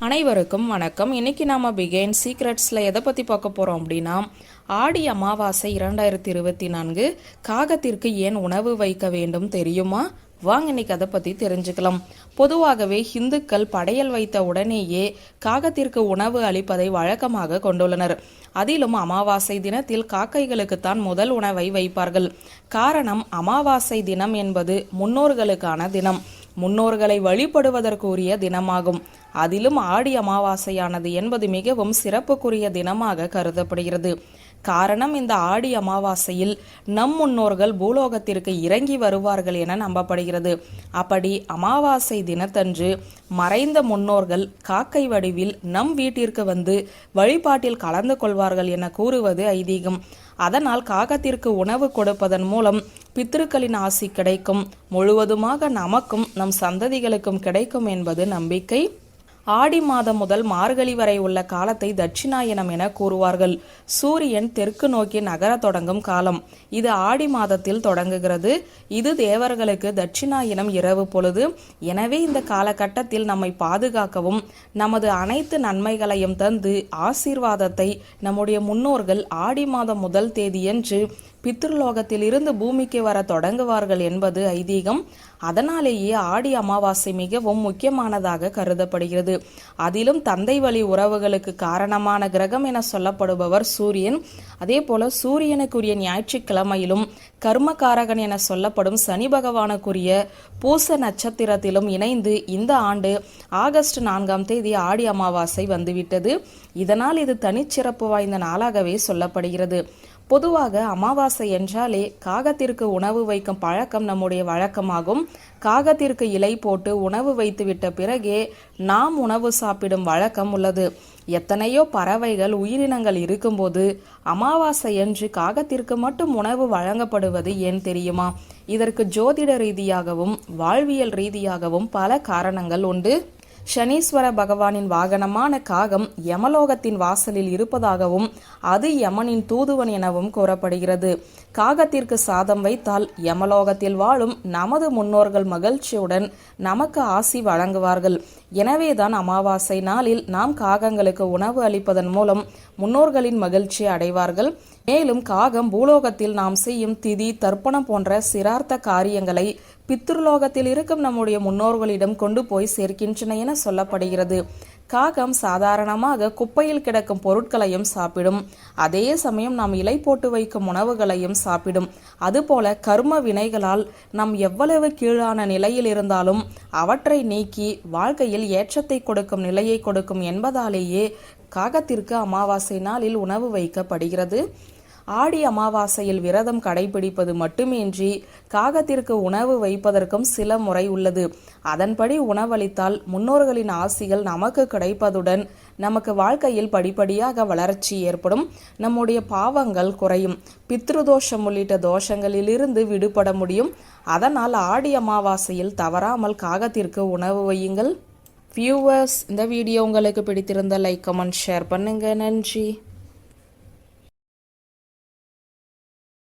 அனைவருக்கும் வணக்கம். இன்னைக்கு நாம பிகைன் சீக்ரெட்ஸ்ல எதை பத்தி பார்க்க போறோம் அப்படின்னா, ஆடி அமாவாசை 2024 காகத்திற்கு ஏன் உணவு வைக்க வேண்டும் தெரியுமா? வாங்க இன்னைக்கு அதை பத்தி தெரிஞ்சுக்கலாம். பொதுவாகவே இந்துக்கள் படையல் வைத்த உடனேயே காகத்திற்கு உணவு அளிப்பதை வழக்கமாக கொண்டுள்ளனர். அதிலும் அமாவாசை தினத்தில் காக்கைகளுக்குத்தான் முதல் உணவை வைப்பார்கள். காரணம், அமாவாசை தினம் என்பது முன்னோர்களுக்கான தினம், முன்னோர்களை வழிபடுவதற்குரிய தினமாகும். அதிலும் ஆடி அமாவாசையானது என்பது மிகவும் சிறப்புக்குரிய தினமாக கருதப்படுகிறது. காரணம், இந்த ஆடி அமாவாசையில் நம் முன்னோர்கள் பூலோகத்திற்கு இறங்கி வருவார்கள் என நம்பப்படுகிறது. அப்படி அமாவாசை தினத்தன்று மறைந்த முன்னோர்கள் காக்கை வடிவில் நம் வீட்டிற்கு வந்து வழிபாட்டில் கலந்து கொள்வார்கள் என கூறுவது ஐதீகம். அதனால் காகத்திற்கு உணவு கொடுப்பதன் மூலம் பித்ருக்களின் ஆசி கிடைக்கும், முழுவதுமாக நமக்கும் நம் சந்ததிகளுக்கும் கிடைக்கும் என்பது நம்பிக்கை. ஆடி மாதம் முதல் மார்கழி வரை உள்ள காலத்தை தட்சிணாயனம் என கூறுவார்கள். சூரியன் தெற்கு நோக்கி நகர தொடங்கும் காலம் இது ஆடி மாதத்தில் தொடங்குகிறது. இது தேவர்களுக்கு தட்சிணாயனம் இரவு பொழுது. எனவே இந்த காலகட்டத்தில் நம்மை பாதுகாக்கவும் நமது அனைத்து நன்மைகளையும் தந்து ஆசீர்வாதத்தை நம்முடைய முன்னோர்கள் ஆடி மாதம் முதல் தேதியன்று பித்ருலோகத்தில் இருந்து பூமிக்கு வர தொடங்குவார்கள் என்பது ஐதீகம். அதனாலேயே ஆடி அமாவாசை மிகவும் முக்கியமானதாக கருதப்படுகிறது. அதிலும் தந்தை வழி உறவுகளுக்கு காரணமான கிரகம் என சொல்லப்படுபவர் சூரியன். அதே போல சூரியனுக்குரிய ஞாயிற்றுக்கிழமையிலும் கர்மகாரகன் என சொல்லப்படும் சனி பகவானுக்குரிய பூச நட்சத்திரத்திலும் இணைந்து இந்த ஆண்டு ஆகஸ்ட் 4ஆம் தேதி ஆடி அமாவாசை வந்துவிட்டது. இதனால் இது தனிச்சிறப்பு வாய்ந்த நாளாகவே சொல்லப்படுகிறது. பொதுவாக அமாவாசை என்றாலே காகத்திற்கு உணவு வைக்கும் பழக்கம் நம்முடைய வழக்கமாகும். காகத்திற்கு இலை போட்டு உணவு வைத்துவிட்ட பிறகே நாம் உணவு சாப்பிடும் வழக்கம் உள்ளது. எத்தனையோ பறவைகள் உயிரினங்கள் இருக்கும்போது அமாவாசை என்று காகத்திற்கு மட்டும் உணவு வழங்கப்படுவது ஏன் தெரியுமா? இதற்கு ஜோதிட ரீதியாகவும் வாழ்வியல் ரீதியாகவும் பல காரணங்கள் உண்டு. சனீஸ்வர பகவானின் வாகனமான காகம் யமலோகத்தின் வாசலில் இருப்பதாகவும் அது யமனின் தூதுவன் எனவும் கூறப்படுகிறது. காகத்திற்கு சாதம் வைத்தால் யமலோகத்தில் வாழும் நமது முன்னோர்கள் மகிழ்ச்சியுடன் நமக்கு ஆசி வழங்குவார்கள். எனவேதான் அமாவாசை நாளில் நாம் காகங்களுக்கு உணவு அளிப்பதன் மூலம் முன்னோர்களின் மகிழ்ச்சி அடைவார்கள். மேலும் காகம் பூலோகத்தில் நாம் செய்யும் திதி தர்ப்பணம் போன்ற சிரார்த்த காரியங்களை பித்ருலோகத்தில் இருக்கும் நம்முடைய முன்னோர்களிடம் கொண்டு போய் சேர்க்கின்றன என சொல்லப்படுகிறது. காகம் சாதாரணமாக குப்பையில் கிடக்கும் பொருட்களையும் சாப்பிடும். அதே சமயம் நாம் இலை போட்டு வைக்கும் உணவுகளையும் சாப்பிடும். அதுபோல கர்ம வினைகளால் நாம் எவ்வளவு கீழான நிலையில் இருந்தாலும் அவற்றை நீக்கி வாழ்க்கையில் ஏற்றத்தை கொடுக்கும் நிலையை கொடுக்கும் என்பதாலேயே காகத்திற்கு அமாவாசை நாளில் உணவு வைக்கப்படுகிறது. ஆடி அமாவாசையில் விரதம் கடைபிடிப்பது மட்டுமின்றி காகத்திற்கு உணவு வைப்பதற்கும் சில முறை உள்ளது. அதன்படி உணவளித்தால் முன்னோர்களின் ஆசிகள் நமக்கு கிடைப்பதுடன் நமக்கு வாழ்க்கையில் படிப்படியாக வளர்ச்சி ஏற்படும், நம்முடைய பாவங்கள் குறையும், பித்ருதோஷம் உள்ளிட்ட தோஷங்களிலிருந்து விடுபட முடியும். அதனால் ஆடி அமாவாசையில் தவறாமல் காகத்திற்கு உணவு வையுங்கள். வியூவர்ஸ், இந்த வீடியோ உங்களுக்கு பிடித்திருந்த லைக், கமெண்ட், ஷேர் பண்ணுங்க. நன்றி.